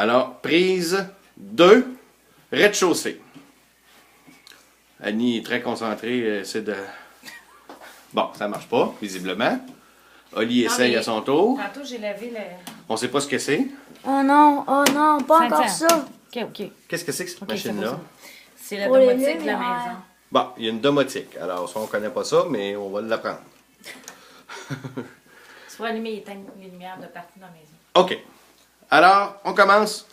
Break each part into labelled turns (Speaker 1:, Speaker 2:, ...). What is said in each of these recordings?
Speaker 1: Alors, prise 2, rez-de-chaussée. Annie est très concentrée, essaie de... Bon, ça marche pas, visiblement. Oli essaye à son tour.
Speaker 2: Tantôt, j'ai lavé le...
Speaker 1: On sait pas ce que c'est.
Speaker 3: Oh non, pas encore
Speaker 2: Attends.
Speaker 3: ça.
Speaker 2: OK.
Speaker 1: Qu'est-ce que c'est que cette
Speaker 2: Ok,
Speaker 1: machine-là?
Speaker 2: C'est la
Speaker 3: Pour les
Speaker 2: domotique de la
Speaker 3: lumières.
Speaker 2: maison.
Speaker 1: Bon, il y a une domotique. Alors, ça, on connaît pas ça, mais on va l'apprendre.
Speaker 2: Tu vas allumer et éteindre les lumières de partout dans la maison.
Speaker 1: OK. Alors, on commence.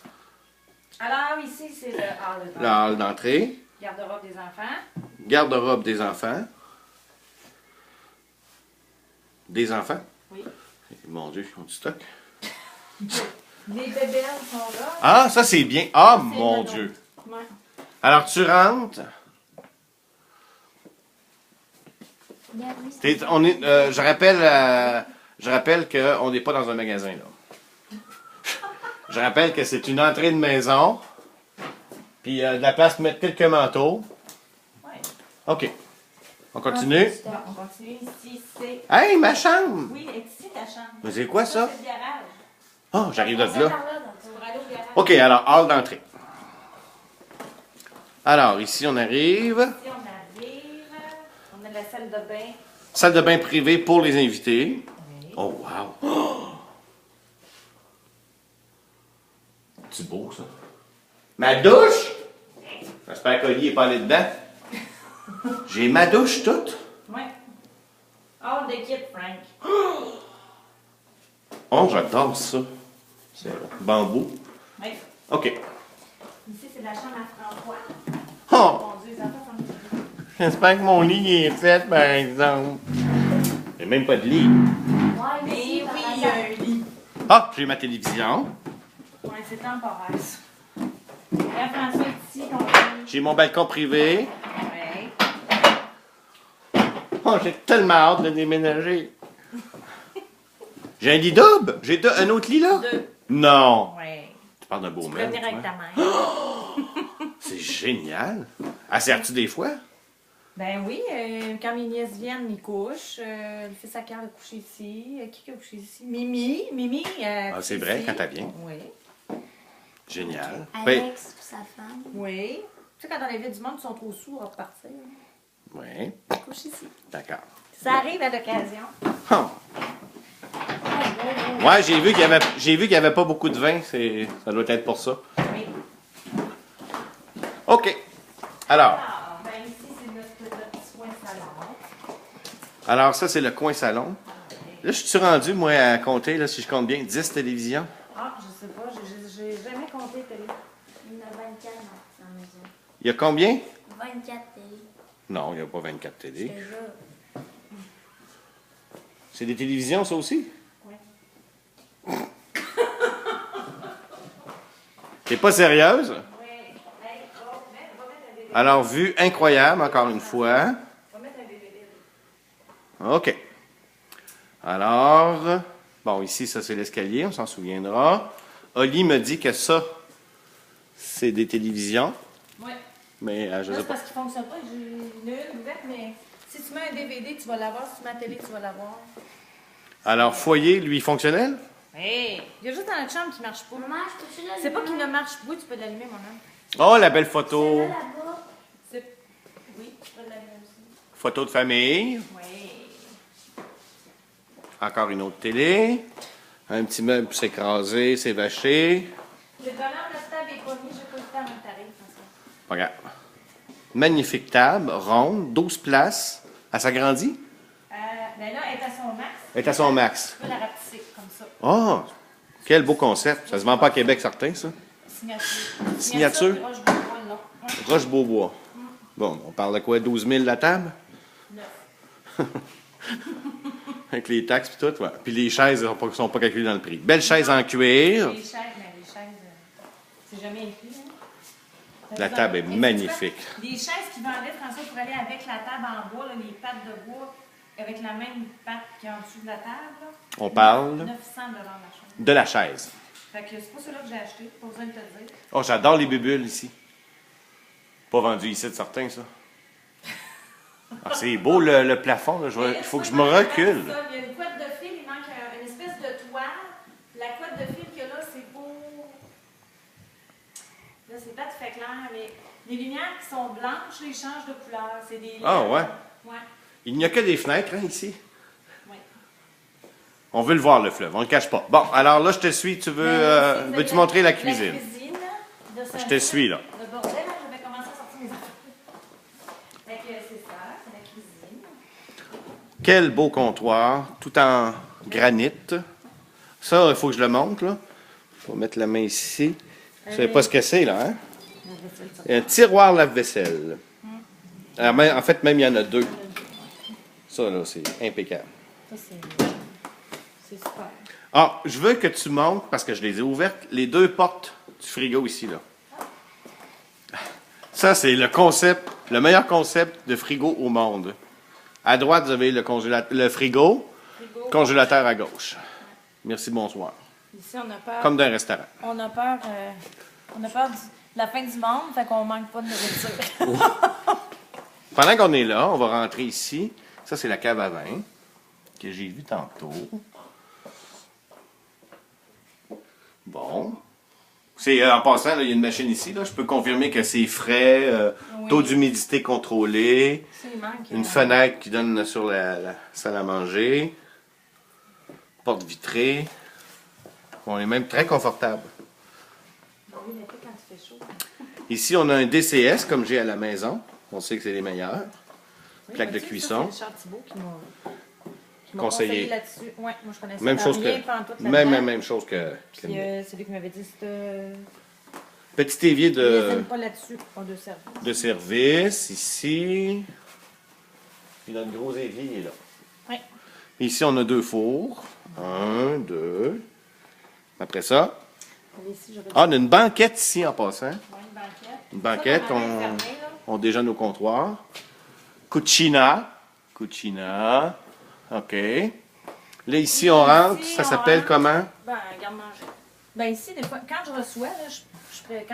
Speaker 2: Alors, ici, c'est le hall.
Speaker 1: Le hall d'entrée.
Speaker 2: Garde-robe des enfants.
Speaker 1: Garde-robe des enfants. Des enfants?
Speaker 2: Oui.
Speaker 1: Mon Dieu, ils ont du stock.
Speaker 2: Les bébelles sont là.
Speaker 1: Ah, ça, c'est bien. Ah,
Speaker 2: C'est
Speaker 1: mon
Speaker 2: le
Speaker 1: Dieu.
Speaker 2: Ouais.
Speaker 1: Alors, tu rentres. Je rappelle qu'on n'est pas dans un magasin, là. Je rappelle que c'est une entrée de maison. Puis, de la place pour mettre quelques manteaux.
Speaker 2: Ouais.
Speaker 1: OK. On continue.
Speaker 2: Bon, on continue. Ici, c'est...
Speaker 1: Hey, ma chambre!
Speaker 2: Oui, est ici ta chambre.
Speaker 1: Mais c'est quoi ça?
Speaker 2: C'est le garage.
Speaker 1: Oh, j'arrive de là.
Speaker 2: Tu pourras aller au garage.
Speaker 1: OK, alors, hall d'entrée. Alors, ici, on arrive.
Speaker 2: Ici, on arrive. On a la salle de bain.
Speaker 1: Salle de bain privée pour les invités.
Speaker 2: Oui.
Speaker 1: Oh, wow! Oh! C'est beau, ça. Ma douche! J'espère qu'Oli n'est pas allé dedans. J'ai ma douche toute.
Speaker 2: Ouais. All the kit, Frank.
Speaker 1: Oh, j'adore ça. C'est bambou.
Speaker 2: Oui.
Speaker 1: OK.
Speaker 2: Ici, c'est la chambre à François.
Speaker 1: Oh!
Speaker 2: Mon Dieu, les enfants sont mignons.
Speaker 1: J'espère que mon lit est fait, par exemple. Il n'y a même pas de lit.
Speaker 3: Ouais,
Speaker 2: Mais
Speaker 3: ici,
Speaker 2: oui,
Speaker 3: par
Speaker 2: il y a
Speaker 3: exemple.
Speaker 2: un lit.
Speaker 1: Ah, j'ai ma télévision.
Speaker 2: Ouais, c'est temporaire, ça. Et François, ici, on a...
Speaker 1: J'ai mon balcon privé.
Speaker 2: Ouais.
Speaker 1: Oh, j'ai tellement hâte de déménager. J'ai un lit double. J'ai un autre lit là.
Speaker 2: Deux.
Speaker 1: Non.
Speaker 2: Ouais.
Speaker 1: Tu parles d'un beau
Speaker 2: Tu peux
Speaker 1: mec.
Speaker 2: venir avec
Speaker 1: toi.
Speaker 2: ta mère.
Speaker 1: C'est génial. Elle sert-tu des fois?
Speaker 2: Ben oui, quand mes nièces viennent, ils couchent. Le fils à cœur a couché ici. Qui a couché ici? Mimi.
Speaker 1: Ah, c'est vrai,
Speaker 2: ici.
Speaker 1: quand elle vient.
Speaker 2: Oui.
Speaker 1: Génial. Ben,
Speaker 3: Alex, sa femme.
Speaker 2: Oui. Tu sais, quand on invite du monde, ils sont trop sourds à repartir.
Speaker 1: oui,
Speaker 2: Ils couchent ici.
Speaker 1: d'accord.
Speaker 2: Ça arrive à l'occasion.
Speaker 1: Oh. Ouais, j'ai vu qu'il y avait pas beaucoup de vin. Ça doit être pour ça.
Speaker 2: Oui.
Speaker 1: OK. Alors,
Speaker 2: Ben ici, c'est notre petit coin salon.
Speaker 1: alors ça, c'est le coin salon. Là, je suis rendu, moi, à compter, là, si je compte bien, 10 télévisions.
Speaker 2: Ah, je sais pas, j'ai jamais compté télé.
Speaker 3: Il y en a 24 dans la maison.
Speaker 1: Il y a combien?
Speaker 3: 24 télé.
Speaker 1: Non, il n'y a pas 24 télés.
Speaker 3: Je te jure.
Speaker 1: C'est des télévisions, ça aussi?
Speaker 2: Oui.
Speaker 1: T'es pas sérieuse?
Speaker 2: Oui. Hey, va mettre un DVD.
Speaker 1: Alors, vue incroyable, encore une fois.
Speaker 2: Va mettre un DVD.
Speaker 1: OK. Alors, bon, ici, ça, c'est l'escalier, on s'en souviendra. Oli me dit que ça, c'est des télévisions.
Speaker 2: Oui.
Speaker 1: Mais je
Speaker 2: Là,
Speaker 1: sais
Speaker 2: c'est
Speaker 1: pas.
Speaker 2: parce qu'il ne fonctionne pas. J'ai une ouverte, mais si tu mets un DVD, tu vas l'avoir. Si tu mets la télé, tu vas l'avoir.
Speaker 1: Alors, foyer, lui, fonctionnel?
Speaker 2: Hey! Il y a juste dans notre chambre qui ne marche pas.
Speaker 3: Maman, je peux-tu l'allumer?
Speaker 2: C'est pas qu'il ne marche pas. Oui, tu peux l'allumer, mon homme.
Speaker 1: Oh, la belle photo.
Speaker 3: Celle-là, là-bas.
Speaker 2: C'est... Oui, tu peux l'allumer aussi.
Speaker 1: Photo de famille.
Speaker 2: Oui.
Speaker 1: Encore une autre télé. Un petit meuble pour s'écraser, s'évacher.
Speaker 2: Le bonheur de table est pas mis. Je peux le faire un tarif.
Speaker 1: Pas grave. Magnifique table, ronde, 12 places. Elle s'agrandit?
Speaker 2: Ben là, elle est à son max.
Speaker 1: Elle est à son max.
Speaker 2: Tu peux la rapetisser comme ça.
Speaker 1: Oh, quel beau concept. Ça se vend pas à Québec, certain, ça.
Speaker 2: Signature.
Speaker 1: Signature.
Speaker 2: puis Roche-Beaubois, là. Ouais.
Speaker 1: Roche-Beaubois. Bon, on parle de quoi? 12 000 la table?
Speaker 2: 9.
Speaker 1: Avec les taxes et tout, ouais. Puis les chaises ne sont pas calculées dans le prix. Belle chaise en cuir.
Speaker 2: Les chaises, c'est jamais inclus. Hein?
Speaker 1: La table est magnifique.
Speaker 2: Des chaises qui vendaient, François, pour aller avec la table en bois, là, les pattes de bois, avec la même patte qu'il y a en dessous de la table. Là.
Speaker 1: On parle
Speaker 2: 900 la chaise.
Speaker 1: de la chaise.
Speaker 2: Fait que c'est pas celui-là que j'ai acheté, pas besoin de te le dire.
Speaker 1: Oh, j'adore les bubules ici. Pas vendu ici de certains, ça. Ah, c'est beau le plafond. Là. Il faut que je me recule.
Speaker 2: Il y a une couette de fil, il manque une espèce de toile. La couette de fil qu'il y a là, c'est pour là, c'est pas tout fait clair, mais les lumières qui sont blanches, ils changent de couleur. C'est des
Speaker 1: Ah,
Speaker 2: LED.
Speaker 1: ouais?
Speaker 2: Ouais.
Speaker 1: Il n'y a que des fenêtres, hein, ici.
Speaker 2: Ouais.
Speaker 1: On veut le voir, le fleuve. On le cache pas. Bon, alors là, je te suis. Tu veux... veux-tu montrer la cuisine? Je te suis, là.
Speaker 2: Le bordel, là, je vais commencer à sortir mes affaires. Fait que c'est ça, c'est la cuisine.
Speaker 1: Quel beau comptoir, tout en granit. Ça, il faut que je le montre, là. Je vais mettre la main ici. Je ne sais pas ce que c'est, là, hein? Un tiroir lave-vaisselle. En fait, même, il y en a deux. Ça, là, c'est impeccable.
Speaker 2: Ça, c'est super.
Speaker 1: Ah, je veux que tu montres, parce que je les ai ouvertes, les deux portes du frigo ici, là. Ça, c'est le concept, le meilleur concept de frigo au monde. À droite, vous avez le frigo, congélateur à gauche. Merci, bonsoir.
Speaker 2: Ici, on a peur.
Speaker 1: Comme d'un restaurant.
Speaker 2: On a peur de la fin du monde, fait qu'on manque pas de nourriture.
Speaker 1: Pendant qu'on est là, on va rentrer ici. Ça, c'est la cave à vin que j'ai vue tantôt. Bon. En passant, là, il y a une machine ici. Là, je peux confirmer que c'est frais,
Speaker 2: Oui.
Speaker 1: taux d'humidité contrôlé,
Speaker 2: Ça, il manque.
Speaker 1: une fenêtre qui donne sur la salle à manger, porte vitrée. On est même très confortable.
Speaker 2: Oui, mais pas quand il fait chaud.
Speaker 1: Ici, on a un DCS comme j'ai à la maison. On sait que c'est les meilleurs. Plaque de
Speaker 2: vois-tu,
Speaker 1: cuisson.
Speaker 2: ça, c'est Charles Thibault qui m'a
Speaker 1: Conseillé.
Speaker 2: conseillé là-dessus. Oui, moi je connaissais
Speaker 1: Même
Speaker 2: pas
Speaker 1: chose
Speaker 2: rien
Speaker 1: que,
Speaker 2: pantoute
Speaker 1: même
Speaker 2: là-dedans.
Speaker 1: chose que.
Speaker 2: Puis c'est lui qui m'avait dit
Speaker 1: Petit évier
Speaker 2: il les aime pas là-dessus, pas de service.
Speaker 1: de service ici. Puis notre gros évier est là.
Speaker 2: Oui.
Speaker 1: Ici, on a deux fours. Un, deux. Après ça,
Speaker 2: Ici, j'aurais
Speaker 1: on a une banquette ici en passant.
Speaker 2: une banquette.
Speaker 1: Une banquette,
Speaker 2: Ça, normalement, fermé, là.
Speaker 1: on déjeune au comptoir. Cucina. Cucina. OK. Là, ici, on rentre.
Speaker 2: Ici,
Speaker 1: Ça
Speaker 2: on
Speaker 1: s'appelle
Speaker 2: rentre.
Speaker 1: comment?
Speaker 2: Ben, garde-manger. Ben ici, des fois, quand je reçois, là, je fais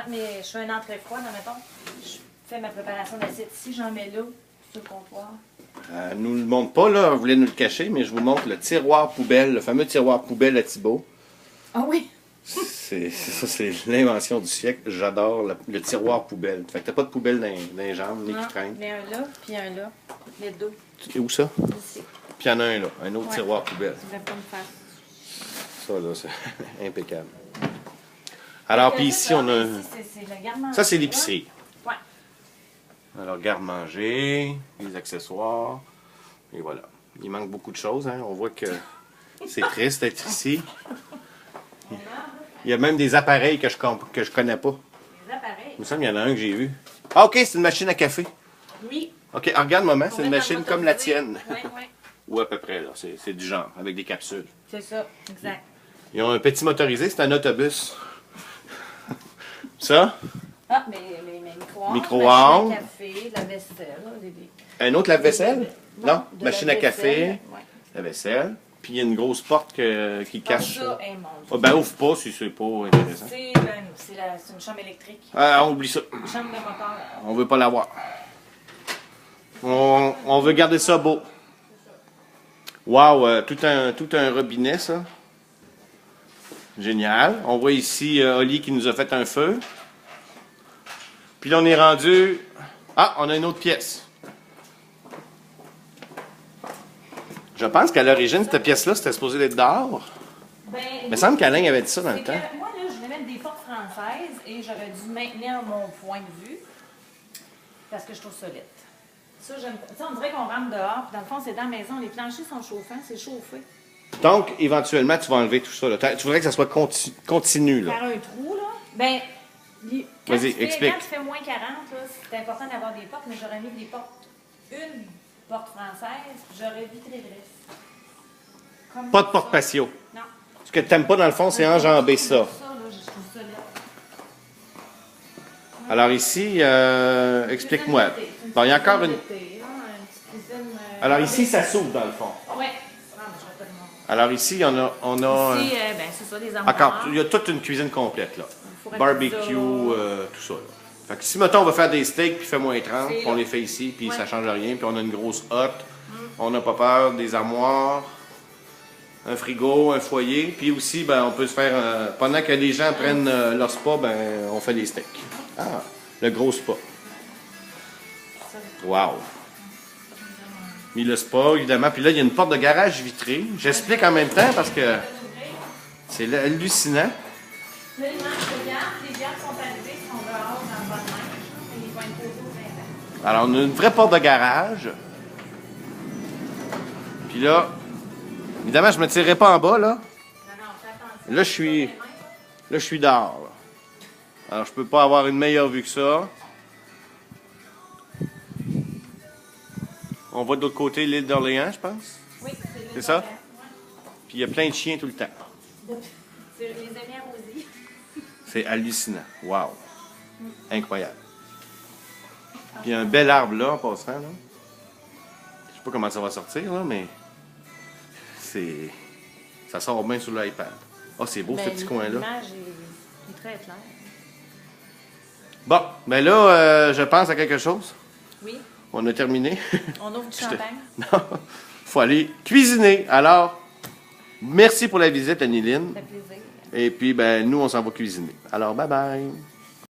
Speaker 2: un entrée froide, mettons, je fais ma préparation d'assiette ici, j'en mets là, sur le comptoir.
Speaker 1: Nous le montre pas, là. On voulait nous le cacher, mais je vous montre le tiroir poubelle, le fameux tiroir poubelle à Thibault.
Speaker 2: Ah oui?
Speaker 1: C'est l'invention du siècle. J'adore le tiroir poubelle. Fait que t'as pas de poubelle dans les jambes, ni
Speaker 2: Non,
Speaker 1: qui traîne.
Speaker 2: mais un là, puis un là. Les deux.
Speaker 1: Et où ça?
Speaker 2: Ici.
Speaker 1: Puis il y en a un là, un autre
Speaker 2: Ouais.
Speaker 1: tiroir poubelle.
Speaker 2: Tu voulais pas me faire.
Speaker 1: Ça, là, c'est impeccable. Alors, puis ici, on a...
Speaker 2: Ici, c'est le garde-manger.
Speaker 1: Ça, c'est l'épicerie.
Speaker 2: Ouais.
Speaker 1: Alors, garde-manger, les accessoires, et voilà. Il manque beaucoup de choses, hein. On voit que c'est triste d'être ici. Il y a même des appareils que je connais pas.
Speaker 2: Les appareils.
Speaker 1: Il me semble qu'il y en a un que j'ai vu. Ah, OK, c'est une machine à café.
Speaker 2: Oui.
Speaker 1: OK, alors, regarde, maman, c'est
Speaker 2: On
Speaker 1: une
Speaker 2: met
Speaker 1: machine
Speaker 2: dans le
Speaker 1: comme la
Speaker 2: motorisé.
Speaker 1: tienne.
Speaker 2: Oui, oui.
Speaker 1: Ou à peu près, là. C'est du genre, avec des capsules.
Speaker 2: C'est ça, exact.
Speaker 1: Ils ont un petit motorisé, c'est un autobus. Ça,
Speaker 2: Ah, mais micro-ondes.
Speaker 1: Micro-ondes.
Speaker 2: Machine à café, la vaisselle. Là,
Speaker 1: un autre lave-vaisselle? Non,
Speaker 2: de
Speaker 1: machine
Speaker 2: la
Speaker 1: à café,
Speaker 2: vaisselle, ouais.
Speaker 1: la vaisselle. Puis il y a une grosse porte qui cache.
Speaker 2: Ça, hey, mon
Speaker 1: Ah,
Speaker 2: Dieu.
Speaker 1: ben, ouvre pas si c'est pas intéressant.
Speaker 2: C'est une chambre électrique.
Speaker 1: Ah, on oublie ça.
Speaker 2: Une chambre de moteur.
Speaker 1: On veut pas l'avoir. On veut garder ça beau. Wow, tout un robinet, ça. Génial. On voit ici Oli qui nous a fait un feu. Puis là, on est rendu... Ah, on a une autre pièce. Je pense qu'à l'origine, cette pièce-là, c'était supposé être dehors.
Speaker 2: Ben,
Speaker 1: Il me semble qu'Alain avait dit ça dans
Speaker 2: c'est
Speaker 1: le temps.
Speaker 2: que moi, là, je voulais mettre des portes françaises et j'aurais dû maintenir mon point de vue parce que je trouve ça laid. Ça, j'aime pas. Tu sais, on dirait qu'on rentre dehors, puis dans le fond, c'est dans la maison. Les planchers sont chauffants, c'est chauffé.
Speaker 1: Donc, éventuellement, tu vas enlever tout ça. Là. Tu voudrais que ça soit continu. Là.
Speaker 2: Faire un trou, là. Ben, quand,
Speaker 1: Vas-y, explique.
Speaker 2: quand tu fais moins 40, là, c'est important d'avoir des portes, mais j'aurais mis des portes. Une porte française, j'aurais vitré le reste. Comme
Speaker 1: Pas de
Speaker 2: ça.
Speaker 1: porte patio.
Speaker 2: Non.
Speaker 1: Ce que tu n'aimes pas, dans le fond, c'est enjamber ça.
Speaker 2: Ça, là, je trouve ça laid.
Speaker 1: Alors ici, explique-moi. Bon, il y a encore une... Alors ici, ça s'ouvre, dans le fond.
Speaker 2: Oui.
Speaker 1: Alors ici, on a
Speaker 2: Ici, ben, c'est ça, les armoires.
Speaker 1: encore, il y a toute une cuisine complète, là.
Speaker 2: four à
Speaker 1: Barbecue,
Speaker 2: pizza.
Speaker 1: tout ça, là. Fait que si, mettons, on va faire des steaks, puis il fait moins 30,
Speaker 2: C'est
Speaker 1: puis on
Speaker 2: là.
Speaker 1: les fait ici, puis
Speaker 2: Ouais.
Speaker 1: ça change rien, puis on a une grosse hotte, on n'a pas peur, des armoires, un frigo, un foyer, puis aussi, ben, on peut se faire, pendant que les gens prennent leur spa, ben, on fait des steaks. Ah, le gros spa. Wow! Mais le spa, évidemment. Puis là, il y a une porte de garage vitrée. J'explique en même temps parce que c'est hallucinant.
Speaker 2: Là, il manque de garde. Les gardes sont arrivés, ils sont dehors dans le bon neige. Et ils vont être posés au printemps.
Speaker 1: Alors, on a une vraie porte de garage. Puis là, évidemment, je ne me tirerai pas en bas, là.
Speaker 2: Non, non, fais attention.
Speaker 1: Là, je suis dehors, là. Alors, je peux pas avoir une meilleure vue que ça. On va de l'autre côté, l'île d'Orléans, je pense.
Speaker 2: Oui,
Speaker 1: C'est ça?
Speaker 2: Ouais.
Speaker 1: Puis il y a plein de chiens tout le temps.
Speaker 2: C'est les amis arrosés.
Speaker 1: C'est hallucinant. Wow! Incroyable. Puis il y a un bel arbre là, en passant, là. Je sais pas comment ça va sortir, là, mais c'est... Ça sort bien sur l'iPad. Ah, c'est beau, ce petit coin-là.
Speaker 2: L'image est très claire.
Speaker 1: Bon, ben là, je pense à quelque chose.
Speaker 2: Oui.
Speaker 1: On a terminé.
Speaker 2: On ouvre du champagne.
Speaker 1: Non, faut aller cuisiner. Alors, merci pour la visite, Annie-Lyne.
Speaker 2: Ça fait plaisir.
Speaker 1: Et puis, ben, nous, on s'en va cuisiner. Alors, bye bye.